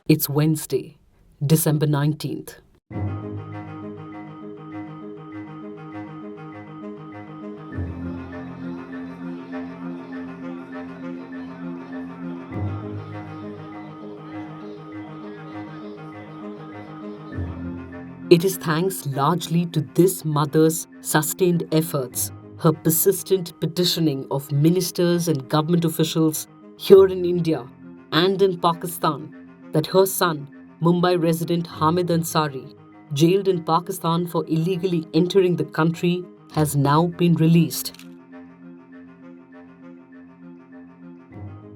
It's Wednesday, December 19th. It is thanks largely to this mother's sustained efforts, her persistent petitioning of ministers and government officials here in India and in Pakistan, that her son, Mumbai resident Hamid Ansari, jailed in Pakistan for illegally entering the country, has now been released.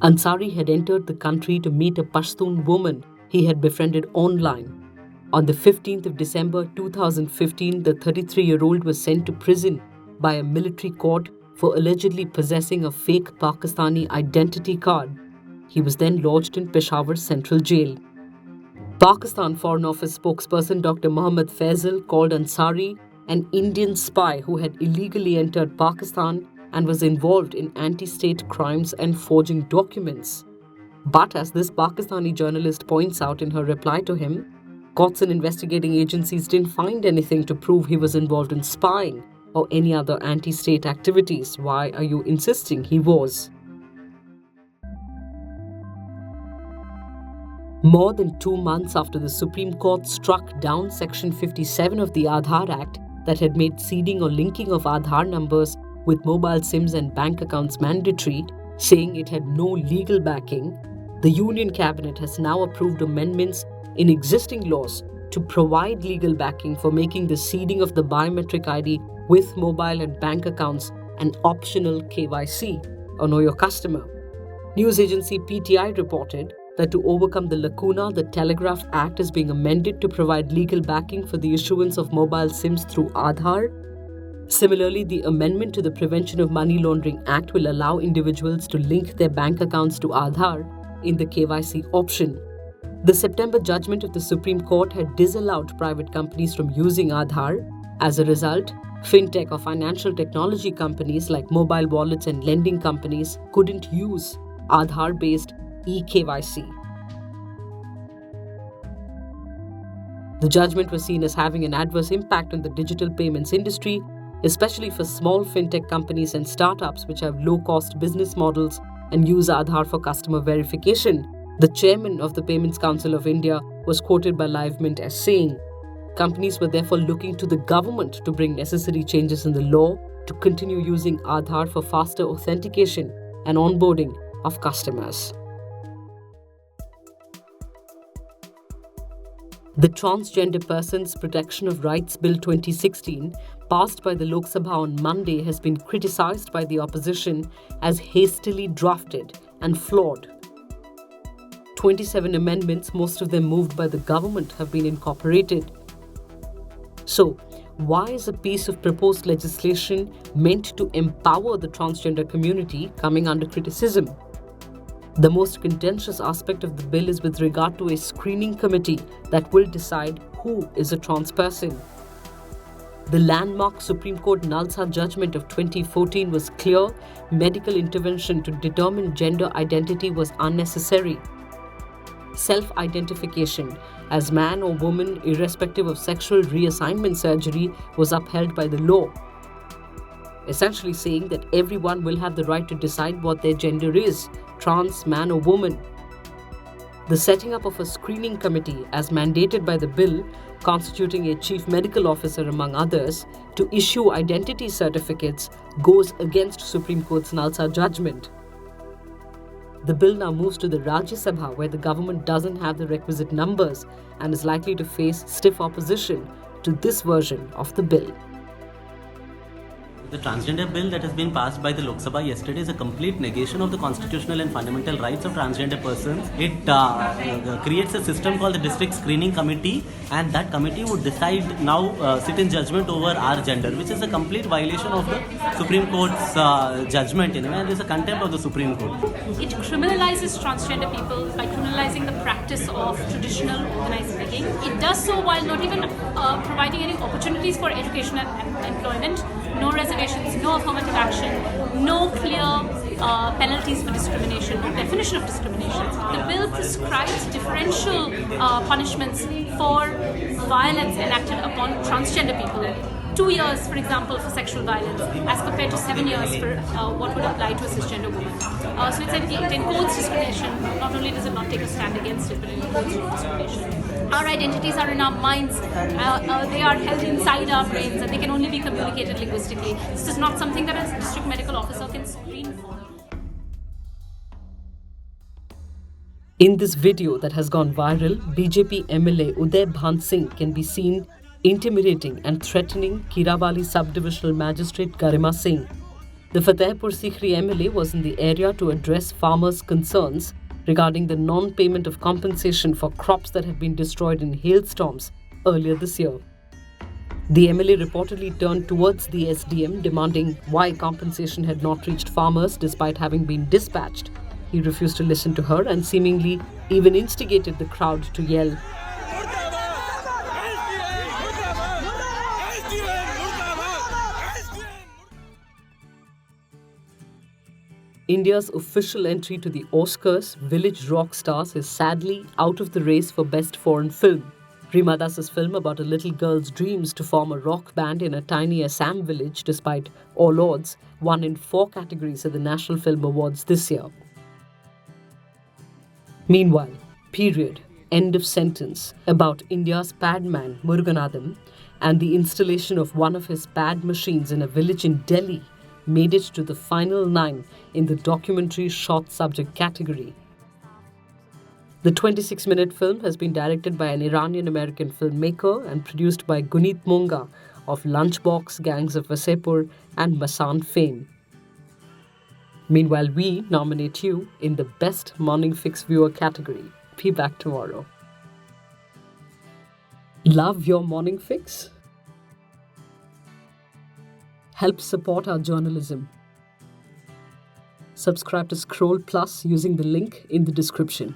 Ansari had entered the country to meet a Pashtun woman he had befriended online. On the 15th of December 2015, the 33-year-old was sent to prison by a military court for allegedly possessing a fake Pakistani identity card. He was then lodged in Peshawar Central Jail. Pakistan Foreign Office spokesperson Dr. Mohammad Faisal called Ansari an Indian spy who had illegally entered Pakistan and was involved in anti-state crimes and forging documents. But as this Pakistani journalist points out in her reply to him, courts and investigating agencies didn't find anything to prove he was involved in spying or any other anti-state activities. Why are you insisting he was? More than 2 months after the Supreme Court struck down Section 57 of the Aadhaar Act that had made seeding or linking of Aadhaar numbers with mobile SIMs and bank accounts mandatory, saying it had no legal backing, the Union Cabinet has now approved amendments in existing laws to provide legal backing for making the seeding of the biometric ID with mobile and bank accounts an optional KYC, or Know Your Customer. News agency PTI reported that to overcome the lacuna, the Telegraph Act is being amended to provide legal backing for the issuance of mobile SIMs through Aadhaar. Similarly, the amendment to the Prevention of Money Laundering Act will allow individuals to link their bank accounts to Aadhaar in the KYC option. The September judgment of the Supreme Court had disallowed private companies from using Aadhaar. As a result, fintech or financial technology companies like mobile wallets and lending companies couldn't use Aadhaar-based eKYC. The judgment was seen as having an adverse impact on the digital payments industry, especially for small fintech companies and startups which have low-cost business models and use Aadhaar for customer verification. The chairman of the Payments Council of India was quoted by LiveMint as saying, companies were therefore looking to the government to bring necessary changes in the law to continue using Aadhaar for faster authentication and onboarding of customers. The Transgender Persons Protection of Rights Bill 2016, passed by the Lok Sabha on Monday, has been criticized by the opposition as hastily drafted and flawed. 27 amendments, most of them moved by the government, have been incorporated. So, why is a piece of proposed legislation meant to empower the transgender community coming under criticism? The most contentious aspect of the bill is with regard to a screening committee that will decide who is a trans person. The landmark Supreme Court Nalsa judgment of 2014 was clear: medical intervention to determine gender identity was unnecessary. Self-identification as man or woman, irrespective of sexual reassignment surgery, was upheld by the law, essentially saying that everyone will have the right to decide what their gender is, trans, man or woman. The setting up of a screening committee, as mandated by the bill, constituting a chief medical officer among others, to issue identity certificates, goes against Supreme Court's Nalsa judgment. The bill now moves to the Rajya Sabha, where the government doesn't have the requisite numbers and is likely to face stiff opposition to this version of the bill. The transgender bill that has been passed by the Lok Sabha yesterday is a complete negation of the constitutional and fundamental rights of transgender persons. It creates a system called the District Screening Committee, and that committee would decide now, sit in judgment over our gender, which is a complete violation of the Supreme Court's judgment, and there's a contempt of the Supreme Court. It criminalizes transgender people by criminalizing the practice of traditional organized begging. It does so while not even providing any opportunities for education and employment. No reservations, no affirmative action, no clear penalties for discrimination, no definition of discrimination. The bill prescribes differential punishments for violence enacted upon transgender people. 2 years, for example, for sexual violence, as compared to 7 years for what would apply to a cisgender woman. So it encodes discrimination. Not only does it not take a stand against it, but it encodes discrimination. Our identities are in our minds. They are held inside our brains, and they can only be communicated linguistically. This is not something that a district medical officer can screen for. In this video that has gone viral, BJP MLA Uday Bhan Singh can be seen intimidating and threatening Kirawali Sub-Divisional Magistrate Garima Singh. The Fatehpur Sikri MLA was in the area to address farmers' concerns regarding the non-payment of compensation for crops that had been destroyed in hailstorms earlier this year. The MLA reportedly turned towards the SDM demanding why compensation had not reached farmers despite having been dispatched. He refused to listen to her and seemingly even instigated the crowd to yell. India's official entry to the Oscars, Village Rockstars, is sadly out of the race for Best Foreign Film. Rima Das's film about a little girl's dreams to form a rock band in a tiny Assam village, despite all odds, won in 4 categories at the National Film Awards this year. Meanwhile, period, end of sentence, about India's pad man Muruganathan and the installation of one of his pad machines in a village in Delhi made it to the final 9 in the documentary short subject category. The 26-minute film has been directed by an Iranian-American filmmaker and produced by Guneet Monga of Lunchbox, Gangs of Wasseypur and Masan fame. Meanwhile, we nominate you in the Best Morning Fix Viewer category. Be back tomorrow. Love your Morning Fix? Help support our journalism. Subscribe to Scroll Plus using the link in the description.